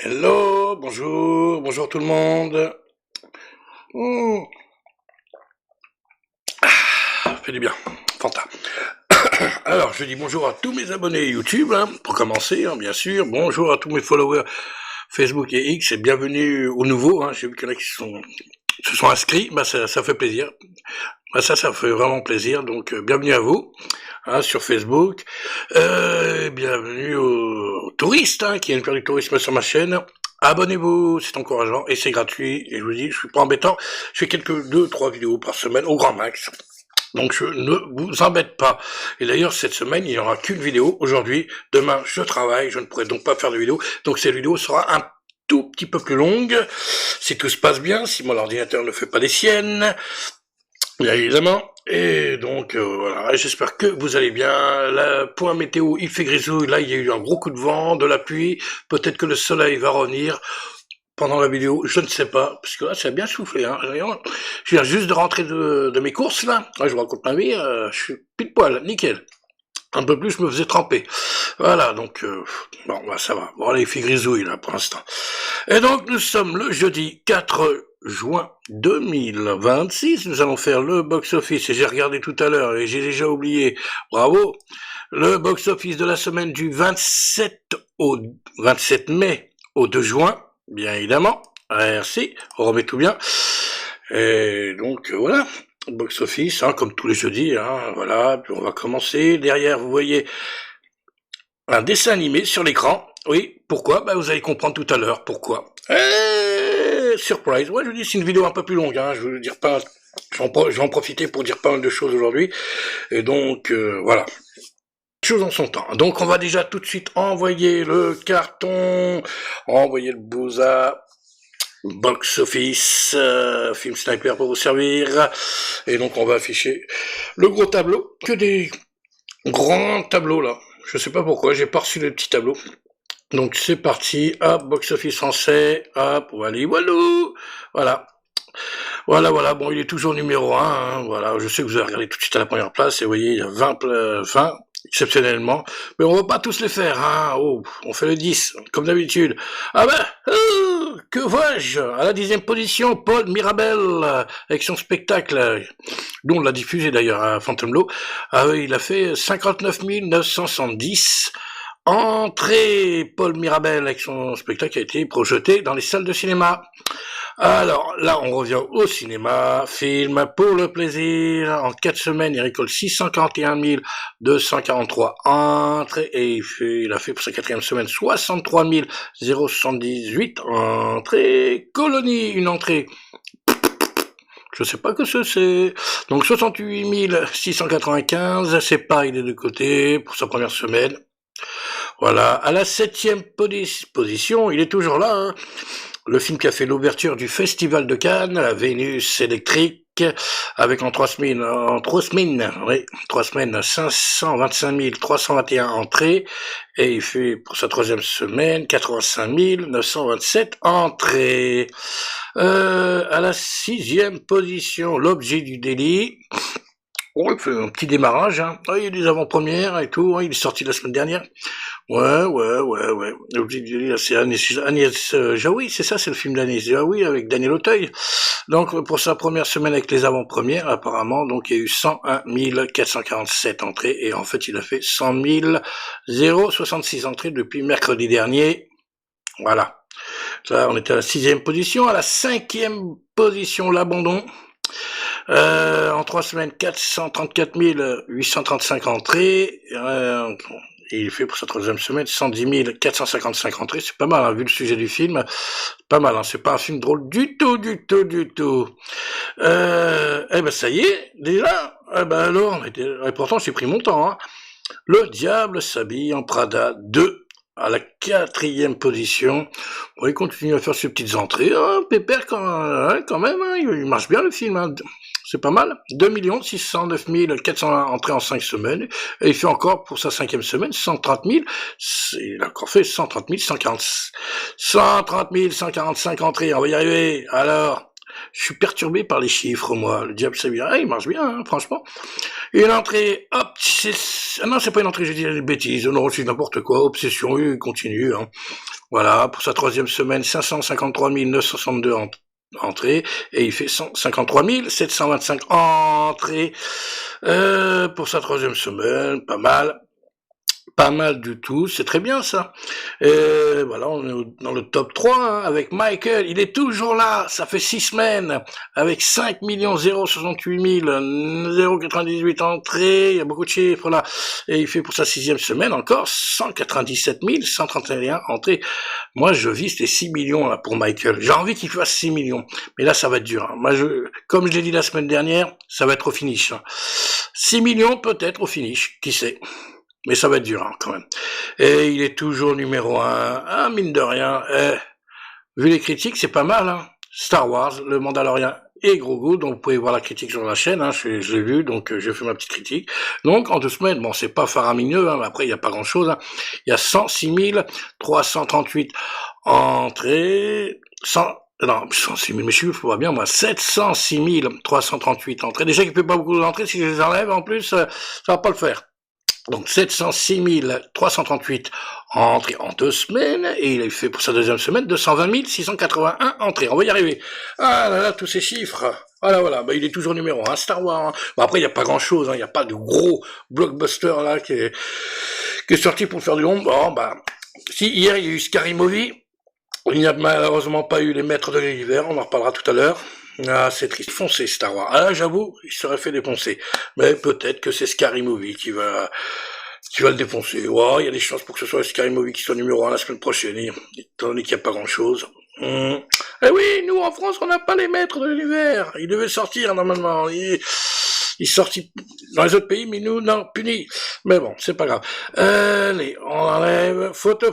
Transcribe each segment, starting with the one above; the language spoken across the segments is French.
Hello, bonjour, bonjour tout le monde. Hmm, fait du bien, Fanta. Alors, je dis bonjour à tous mes abonnés YouTube, hein, pour commencer, hein, bien sûr. Bonjour à tous mes followers Facebook et X, et bienvenue aux nouveaux. Hein. J'ai vu qu'il y en a qui se sont inscrits, bah ça fait plaisir. Bah ça fait vraiment plaisir, donc bienvenue à vous, hein, sur Facebook. Bienvenue aux touristes, hein, qui viennent faire du tourisme sur ma chaîne. Abonnez-vous, c'est encourageant et c'est gratuit. Et je vous dis, je suis pas embêtant. Je fais deux, trois vidéos par semaine au grand max. Donc je ne vous embête pas. Et d'ailleurs, cette semaine, il n'y aura qu'une vidéo. Aujourd'hui, demain, je travaille. Je ne pourrai donc pas faire de vidéo. Donc cette vidéo sera un tout petit peu plus longue. Si tout se passe bien, si mon ordinateur ne fait pas des siennes, bien évidemment. Et donc voilà, j'espère que vous allez bien. Point météo, il fait grisouille. Là, il y a eu un gros coup de vent, de la pluie. Peut-être que le soleil va revenir pendant la vidéo, je ne sais pas, parce que là, ça a bien soufflé. Hein. Je viens juste de rentrer de mes courses, là. Ouais, je vous raconte ma vie, je suis pile poil, nickel. Un peu plus, je me faisais tremper. Voilà, donc, bon, bah, ça va. Bon, allez, il fait grisouille, là, pour l'instant. Et donc, nous sommes le jeudi 4 juin 2026. Nous allons faire le box-office, et j'ai regardé tout à l'heure, et j'ai déjà oublié. Bravo. Le box-office de la semaine du 27 mai au 2 juin. Bien évidemment. Merci. On remet tout bien. Et donc, voilà. Box-office, hein, comme tous les jeudis, hein, voilà. Puis on va commencer. Derrière, vous voyez un dessin animé sur l'écran. Oui, pourquoi? Bah, vous allez comprendre tout à l'heure pourquoi. Surprise. Ouais, je vous dis, c'est une vidéo un peu plus longue, hein. Je veux dire pas, je vais en profiter pour dire pas mal de choses aujourd'hui. Et donc, voilà. Chose en son temps. Donc, on va déjà tout de suite envoyer le carton, envoyer le bouza, box office, film sniper pour vous servir. Et donc, on va afficher le gros tableau. Que des grands tableaux, là. Je sais pas pourquoi, j'ai pas reçu les petits tableaux. Donc, c'est parti. Hop, box office français. Hop, allez, walou. Voilà. Voilà. Bon, il est toujours numéro 1. Hein, voilà. Je sais que vous avez regardé tout de suite à la première place. Et vous voyez, il y a 20, exceptionnellement. Mais on va pas tous les faire, hein. Oh, on fait le 10, comme d'habitude. Ah ben, que vois-je? À la 10e position, Paul Mirabel, avec son spectacle, dont on l'a diffusé d'ailleurs à Fontainebleau. Ah oui, il a fait 59 970. Entrée, Paul Mirabel, avec son spectacle, a été projeté dans les salles de cinéma. Alors là, on revient au cinéma, film pour le plaisir. En 4 semaines, il récolte 641 243 entrées et il a fait pour sa 4e semaine 63 078 entrées. Colonie, une entrée. Je sais pas que c'est. Donc 68 695, c'est pareil des deux côtés pour sa première semaine. Voilà, à la 7e position, il est toujours là, hein. Le film qui a fait l'ouverture du Festival de Cannes, la Vénus électrique, avec en 3 semaines, 525 321 entrées, et il fait pour sa 3e semaine 85 927 entrées. À la 6e position, L'objet du délit. On fait un petit démarrage, hein. Ah, il y a des avant-premières et tout, hein. Il est sorti la semaine dernière. Ouais. C'est Agnès Jaoui, c'est ça, c'est le film d'Agnès Jaoui avec Daniel Auteuil. Donc, pour sa première semaine avec les avant-premières, apparemment, donc il y a eu 101 447 entrées, et en fait, il a fait 100 066 entrées depuis mercredi dernier. Voilà. Ça, on était à la 6e position. À la 5e position, L'abandon. En 3 semaines, 434 835 entrées. Et il fait pour sa 3e semaine 110 455 entrées. C'est pas mal, hein, vu le sujet du film. Pas mal, hein, c'est pas un film drôle du tout. Eh ben ça y est, déjà. Eh ben alors, et pourtant j'ai pris mon temps. Hein. Le diable s'habille en Prada 2. À la 4e position. Bon, il continue à faire ses petites entrées. Oh, pépère quand même, hein, il marche bien le film. Hein. C'est pas mal. 2 609 401 entrées en 5 semaines. Et il fait encore, pour sa 5e semaine, 130 000. Il a encore fait 130 145 entrées. On va y arriver. Alors, Je suis perturbé par les chiffres, moi. Le diable s'habille. Ah, il marche bien, hein, franchement. Une entrée, hop, ah non, c'est pas une entrée, je dis des bêtises. Non, c'est n'importe quoi. Obsession, il continue, hein. Voilà, pour sa troisième semaine, 553 962 entrées, et il fait 153 725 entrées, pour sa troisième semaine, pas mal. Pas mal du tout, c'est très bien ça. Voilà, on est dans le top 3 hein, avec Michael, il est toujours là, ça fait 6 semaines, avec 5 068 098 entrées, il y a beaucoup de chiffres là, et il fait pour sa sixième semaine encore 197 131 entrées. Moi je vise les 6 millions là pour Michael, j'ai envie qu'il fasse 6 millions, mais là ça va être dur. Hein. Moi, comme je l'ai dit la semaine dernière, ça va être au finish. Hein. 6 millions peut-être au finish, qui sait. Mais ça va être dur, hein, quand même. Et il est toujours numéro 1. Ah, mine de rien. Vu les critiques, c'est pas mal, hein. Star Wars, le Mandalorian et Grogu, donc vous pouvez voir la critique sur la chaîne, hein, je l'ai vu, donc j'ai fait ma petite critique. Donc en 2 semaines, bon, c'est pas faramineux, hein, mais après il n'y a pas grand-chose. Hein. Il y a 106 338 entrées, 106 000, mes chiffres, voit bien, moi, 706 338 entrées. Déjà qu'il ne fait pas beaucoup d'entrées, si je les enlève, en plus, ça va pas le faire. Donc 706 338 entrées en 2 semaines, et il a fait pour sa deuxième semaine 220 681 entrées. On va y arriver. Ah là là, tous ces chiffres. Voilà, bah, il est toujours numéro 1, Star Wars. Hein. Bon, après, il n'y a pas grand-chose, hein. Il n'y a pas de gros blockbuster là qui est sorti pour faire du long. Bon, bah, si, hier, il y a eu Scary Movie. Il n'y a malheureusement pas eu les Maîtres de l'Univers, on en reparlera tout à l'heure. Ah, c'est triste. Foncé, Star Wars. Ah là, j'avoue, il serait fait défoncer. Mais peut-être que c'est Scary Movie qui va le défoncer. Ouais, il y a des chances pour que ce soit Scary Movie qui soit numéro 1 la semaine prochaine, étant donné qu'il n'y a pas grand-chose. Eh oui, nous, en France, on n'a pas les Maîtres de l'Univers. Ils devaient sortir, normalement. Ils sortis dans les autres pays, mais nous, non, punis. Mais bon, c'est pas grave. Allez, on enlève. Photo.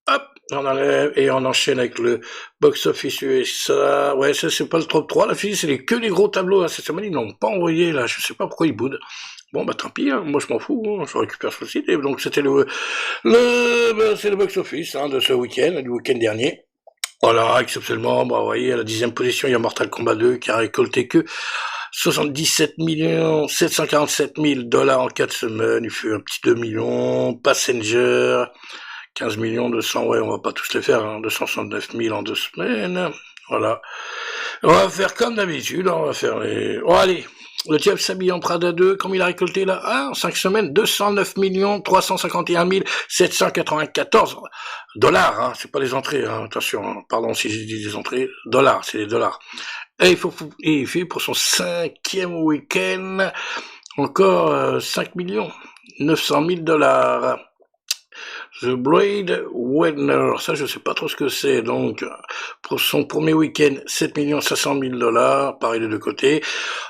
Hop, on enlève et on enchaîne avec le box-office USA. Ouais, ça c'est pas le top 3, la fille, c'est que les gros tableaux. Hein. Cette semaine, ils n'ont pas envoyé, là, je sais pas pourquoi ils boudent. Bon, bah tant pis, hein. Moi je m'en fous, hein. Je récupère ce site. Et donc c'était c'est le box-office hein, de ce week-end, du week-end dernier. Voilà, exceptionnellement, bah vous voyez, à la 10e position, il y a Mortal Kombat 2 qui a récolté que 77 747 000 $ en 4 semaines. Il fait un petit 2 millions. Passenger... 15 200, ouais, on va pas tous les faire, hein, 269 000 en 2 semaines, voilà. On va faire comme d'habitude, on va faire les... Oh, allez, le diable s'habille en Prada 2, comme il a récolté là, en 5 semaines, 209 351 794 $, hein, c'est pas les entrées, hein, attention, hein, pardon si j'ai dit des entrées, dollars, c'est les dollars. Et il fait pour son 5e week-end, encore 5 900 000 $. The Blade Winner, ça je sais pas trop ce que c'est, donc pour son premier week-end, 7 500 000 $, pareil de deux côtés.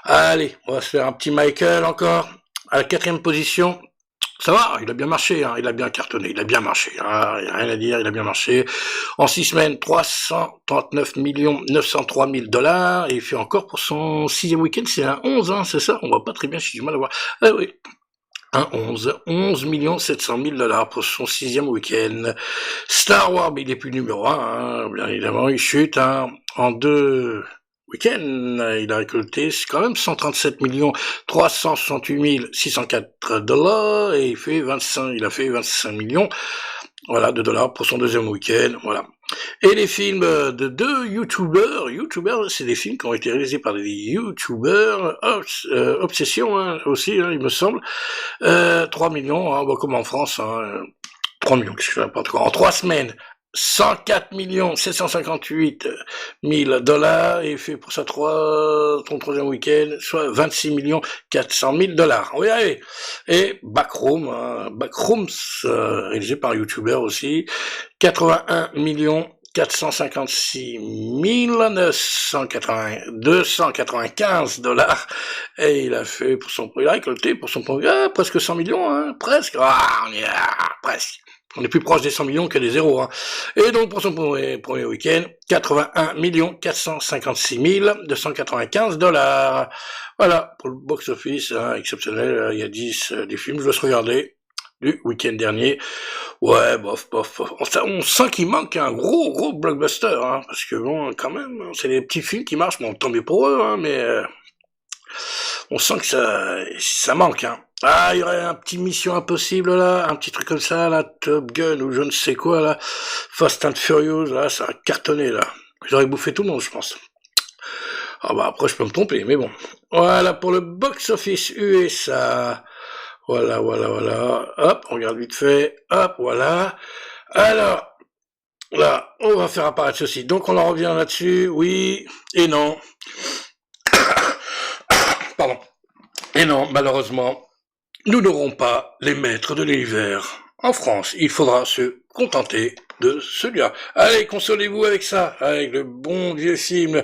Allez, on va se faire un petit Michael encore, à la 4e position. Ça va, il a bien marché, hein, il a bien cartonné, il a bien marché, hein, il n'y a rien à dire, il a bien marché. En 6 semaines, 339 903 000 $, et il fait encore pour son 6e week-end, c'est un 11, hein, c'est ça, on voit pas très bien, j'ai du mal à voir. Ah oui. Un 11 700 000 $ pour son 6e week-end. Star Wars, mais il est plus numéro 1, hein, bien évidemment, il chute, hein, en 2 week-ends, il a récolté quand même 137 368 604 $, et il a fait 25 millions, voilà, de dollars pour son 2e week-end, voilà. Et les films de 2 youtubeurs, c'est des films qui ont été réalisés par des youtubeurs, Obsession hein, aussi, hein, il me semble, 3 millions, hein, comme en France, hein, 3 millions, qu'est-ce que je n'importe quoi, en 3 semaines, 104 758 000 $, et il fait pour son 3e week-end, soit 26 400 000 $. On va y arriver. Et Backrooms, réalisé par un YouTuber aussi, 81 456 295 $, et il a fait il a récolté pour son premier, presque 100 millions, hein, presque, presque. On est plus proche des 100 millions que des zéros. Hein. Et donc, pour son premier week-end, 81 456 295 $. Voilà, pour le box-office, hein, exceptionnel. Il y a 10 des films, je vais se regarder. du week-end dernier. Ouais, bof, bof, bof. On sent qu'il manque un gros blockbuster, hein, parce que bon, quand même, c'est des petits films qui marchent, bon, tant mieux pour eux, hein, mais on sent que ça manque, hein. Ah, il y aurait un petit Mission Impossible, là, un petit truc comme ça, là, Top Gun, ou je ne sais quoi, là, Fast and Furious, là, ça a cartonné, là. J'aurais bouffé tout le monde, je pense. Ah bah, après, je peux me tromper, mais bon. Voilà, pour le box-office USA. Voilà, voilà, voilà. Hop, on regarde vite fait. Hop, voilà. Alors, là, on va faire apparaître ceci. Donc, on en revient là-dessus. Oui et non. Pardon. Et non, malheureusement, nous n'aurons pas les maîtres de l'univers. En France, il faudra se contenter de celui-là. Allez, consolez-vous avec ça, avec le bon vieux film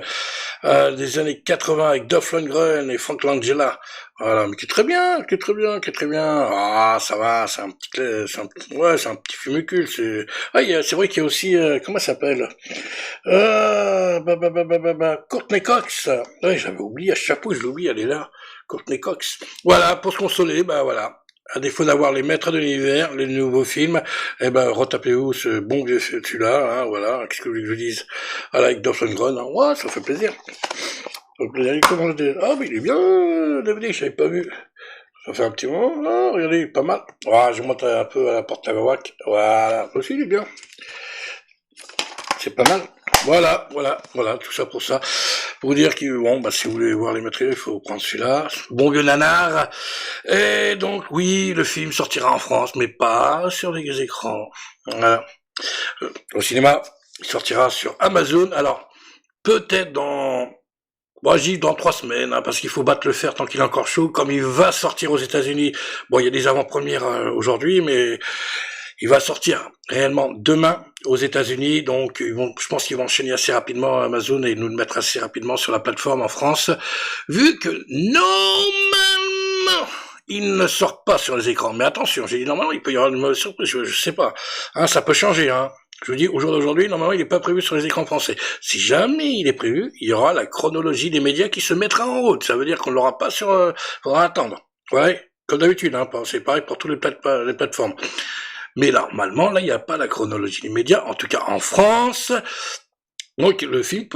des années 80 avec Dolph Lundgren et Frank Langella. Voilà, mais qui est très bien, qui est très bien, qui est très bien. Ah, ça va, c'est un petit fumicule. C'est vrai qu'il y a aussi, comment ça s'appelle Courtney Cox. Ouais, j'avais oublié, à chaque fois je l'oublie, elle est là. Courtney Cox. Voilà, pour se consoler, bah voilà. À défaut d'avoir les maîtres de l'univers, les nouveaux films, eh ben, retapez-vous ce bon vieux celui-là, hein, voilà, qu'est-ce que vous voulez que je vous dise? Voilà, avec Dolph Lundgren, hein, ouais, ça fait plaisir. Ça fait plaisir, il commence ah, mais il est bien, DVD, je l'avais pas vu. Ça fait un petit moment, ah, regardez, il est pas mal. Ah, je monte un peu à la porte à Wawak, voilà, aussi, il est bien. C'est pas mal. Voilà, tout ça pour ça. Pour vous dire que, bon, bah, si vous voulez voir les matériaux, il faut prendre celui-là. Bon vieux nanar. Et donc, oui, le film sortira en France, mais pas sur les écrans. Voilà. Au cinéma, il sortira sur Amazon. Alors, peut-être bon, je dis dans 3 semaines, hein, parce qu'il faut battre le fer tant qu'il est encore chaud. Comme il va sortir aux États-Unis, bon, il y a des avant-premières aujourd'hui, mais il va sortir réellement demain aux États-Unis, donc je pense qu'ils vont enchaîner assez rapidement Amazon et nous le mettre assez rapidement sur la plateforme en France, vu que normalement il ne sort pas sur les écrans. Mais attention, j'ai dit normalement il peut y avoir une mauvaise surprise, je sais pas, hein, ça peut changer. Hein. Je vous dis, au jour d'aujourd'hui, normalement, il n'est pas prévu sur les écrans français. Si jamais il est prévu, il y aura la chronologie des médias qui se mettra en route. Ça veut dire qu'on ne l'aura pas faudra attendre. Ouais, comme d'habitude, hein, c'est pareil pour toutes les plateformes. Mais normalement, là, il n'y a pas la chronologie des médias, en tout cas en France. Donc le film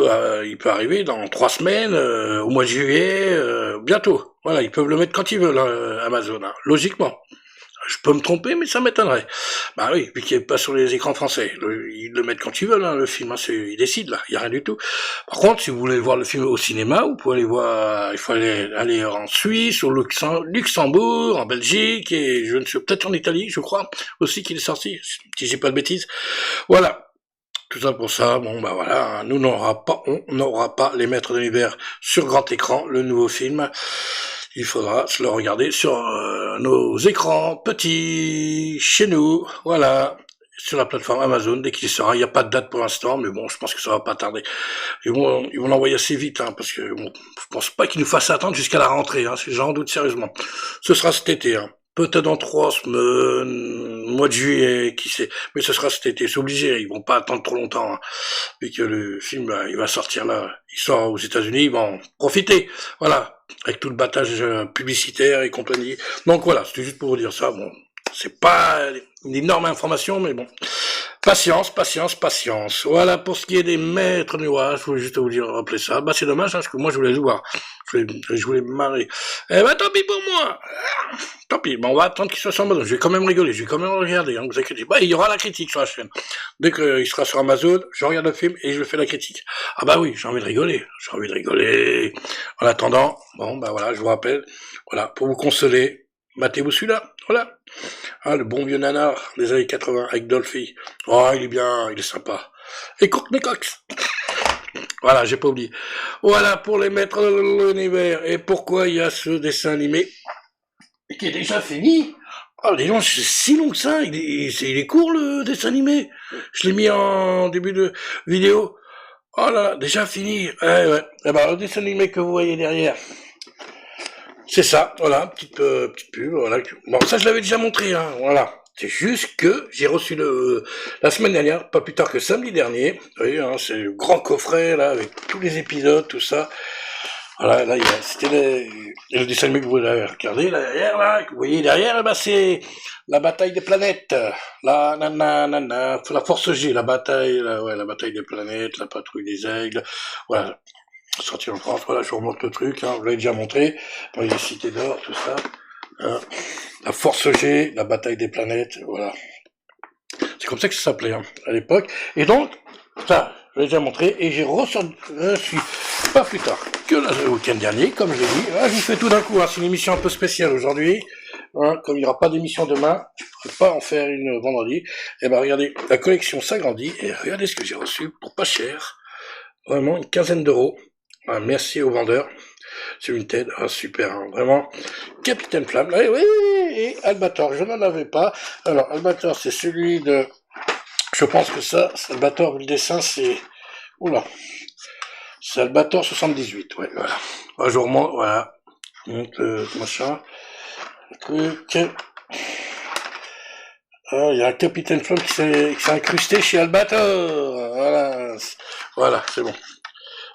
il peut arriver dans 3 semaines, au mois de juillet, bientôt. Voilà, ils peuvent le mettre quand ils veulent, Amazon, hein, logiquement. Je peux me tromper, mais ça m'étonnerait. Bah oui, vu qu'il n'est pas sur les écrans français. Ils le mettent quand ils veulent, hein, le film. Hein, ils décident, là. Il n'y a rien du tout. Par contre, si vous voulez voir le film au cinéma, vous pouvez aller voir... Il faut aller en Suisse, au Luxembourg, en Belgique, et je ne sais... Peut-être en Italie, je crois, aussi qu'il est sorti, si j'ai pas de bêtises. Voilà. Tout ça pour ça, bon bah voilà, on n'aura pas les maîtres de l'univers sur grand écran, le nouveau film. Il faudra se le regarder sur nos écrans petits, chez nous, voilà, sur la plateforme Amazon, dès qu'il sera. Il n'y a pas de date pour l'instant, mais bon, je pense que ça va pas tarder. Ils vont l'envoyer assez vite, hein, parce que bon, je pense pas qu'ils nous fassent attendre jusqu'à la rentrée, hein, j'en doute sérieusement. Ce sera cet été, hein. Peut-être dans 3 semaines, mois de juillet, qui sait. Mais ce sera cet été, c'est obligé, ils vont pas attendre trop longtemps, hein, vu que le film, il va sortir là, il sort aux États-Unis, ils vont profiter, voilà, avec tout le battage publicitaire et compagnie. Donc voilà, c'était juste pour vous dire ça, bon, c'est pas une énorme information, mais bon. Patience. Voilà, pour ce qui est des maîtres du roi, je voulais juste vous dire, rappeler ça. Bah, c'est dommage, hein, parce que moi, je voulais le voir. Je voulais me marrer. Eh ben, tant pis pour moi. Tant pis, bon, on va attendre qu'il soit sur Amazon. Je vais quand même rigoler, je vais quand même regarder, hein, vous inquiétez pas. Il y aura la critique sur la chaîne. Dès qu'il sera sur Amazon, je regarde le film et je fais la critique. Ah bah oui, j'ai envie de rigoler. En attendant, bon, bah voilà, je vous rappelle, voilà, pour vous consoler, matez-vous celui-là, voilà. Ah, le bon vieux nanar des années 80 avec Dolphy. Oh, il est bien, il est sympa. Et Courtney Cox. Voilà, j'ai pas oublié. Voilà pour les maîtres de l'univers. Et pourquoi il y a ce dessin animé qui est déjà fini? Oh, dis donc, c'est si long que ça. Il est court, le dessin animé. Je l'ai mis en début de vidéo. Oh là là, déjà fini. Ouais. Eh ben, le dessin animé que vous voyez derrière, c'est ça, voilà, petite pub, voilà. Bon, ça je l'avais déjà montré, hein, voilà. C'est juste que j'ai reçu la semaine dernière, pas plus tard que samedi dernier, vous voyez, hein, c'est le grand coffret, là, avec tous les épisodes, tout ça. Voilà, là, c'était le dessin animé que vous avez regardé, là, derrière, là, que vous voyez derrière, bah, c'est la bataille des planètes. La force G, la bataille, la bataille des planètes, la patrouille des aigles. Voilà, sorti en France, voilà, je vous remonte le truc, hein, je vous l'avez déjà montré. Dans les cités d'or, tout ça. Hein. La force G, la bataille des planètes, voilà. C'est comme ça que ça s'appelait, hein, à l'époque. Et donc, ça, je l'ai déjà montré, et j'ai ressorti, je suis pas plus tard que le week-end dernier, comme je l'ai dit. Là, je vous fais tout d'un coup, hein, c'est une émission un peu spéciale aujourd'hui. Hein, comme il n'y aura pas d'émission demain, je ne pourrai pas en faire une vendredi. Et ben regardez, la collection s'agrandit, et regardez ce que j'ai reçu pour pas cher. Vraiment, une quinzaine d'euros. Ah, merci aux vendeurs. C'est une tête, ah, super, hein, vraiment. Capitaine Flamme, là, oui, et Albator, je n'en avais pas. Alors, Albator, c'est celui de... Je pense que ça, Albator, le dessin, c'est... Oula. C'est Albator 78, ouais, voilà. Un jour, voilà. Je monte le machin. Le truc. Ah, il y a un Capitaine Flamme qui s'est incrusté chez Albator. Voilà. Voilà, c'est bon.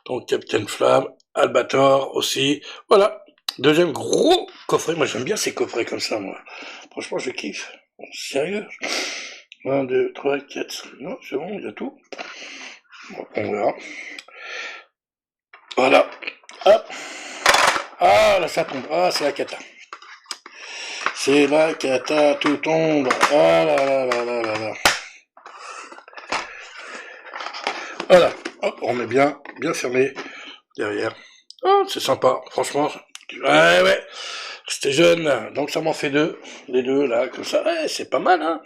Donc, Capitaine Flamme, Albator aussi. Voilà. Deuxième gros coffret. Moi, j'aime bien ces coffrets comme ça, moi. Franchement, je kiffe. Sérieux. 1, 2, 3, 4. Non, c'est bon, il y a tout. Bon, on verra. Voilà. Hop. Ah, là, ça tombe. Ah, c'est la cata. C'est la cata, tout tombe. Ah là là là là là là. Voilà. Hop, on met bien fermé derrière. Oh, c'est sympa, franchement. Ouais, ouais. C'était jeune, donc ça m'en fait deux. Les deux, là, comme ça. Ouais, c'est pas mal, hein.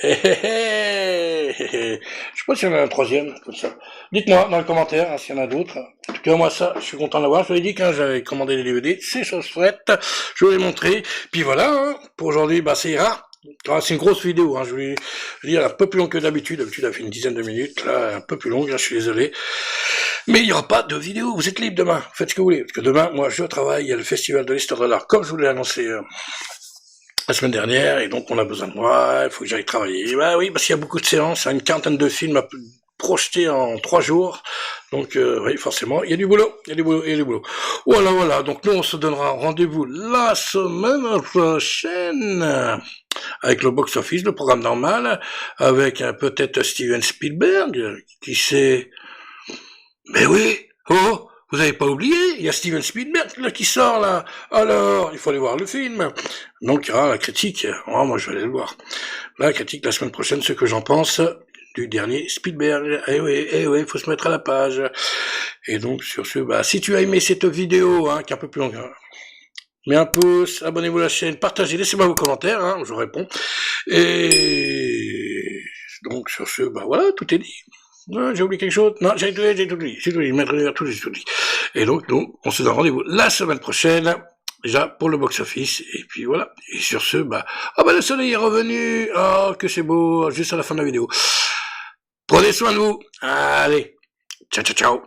Je sais pas s'il y en a un troisième, comme ça. Dites-moi dans les commentaires hein, s'il y en a d'autres. En tout cas, moi, ça, je suis content d'avoir. Je vous l'ai dit quand j'avais commandé les DVD. C'est chose faite. Je vous l'ai montré. Puis voilà, hein, pour aujourd'hui, bah, c'est rare. Ah, c'est une grosse vidéo, hein, je vais dire un peu plus long que d'habitude. D'habitude, elle fait une dizaine de minutes. Là, un peu plus longue, là, je suis désolé. Mais il n'y aura pas de vidéo. Vous êtes libre demain. Faites ce que vous voulez. Parce que demain, moi, je travaille. Il y a le Festival de l'Histoire de l'Art, comme je vous l'ai annoncé la semaine dernière, et donc on a besoin de moi, il faut que j'aille travailler. Bah oui, parce qu'il y a beaucoup de séances, hein, une quarantaine de films à projeter en 3 jours. Donc oui, forcément, il y a du boulot, il y a du boulot, il y a du boulot. Voilà, voilà. Donc nous, on se donnera rendez-vous la semaine prochaine avec le box-office, le programme normal, avec peut-être Steven Spielberg, qui sait... Mais oui, oh, vous avez pas oublié, il y a Steven Spielberg là, qui sort là. Alors, il faut aller voir le film. Donc, il y aura la critique. Oh, moi, je vais aller le voir. La critique la semaine prochaine, ce que j'en pense du dernier Spielberg. Eh oui, il faut se mettre à la page. Et donc, sur ce, bah, si tu as aimé cette vidéo, hein, qui est un peu plus longue, hein, mets un pouce, abonnez-vous à la chaîne, partagez, laissez-moi vos commentaires, hein, je réponds. Et donc, sur ce, bah voilà, tout est dit. Non, j'ai oublié quelque chose. Non, j'ai tout dit. Et donc, nous, on se donne rendez-vous la semaine prochaine, déjà pour le box-office. Et puis voilà. Et sur ce, bah, le soleil est revenu. Oh, que c'est beau, juste à la fin de la vidéo. Prenez soin de vous. Allez. Ciao, ciao, ciao.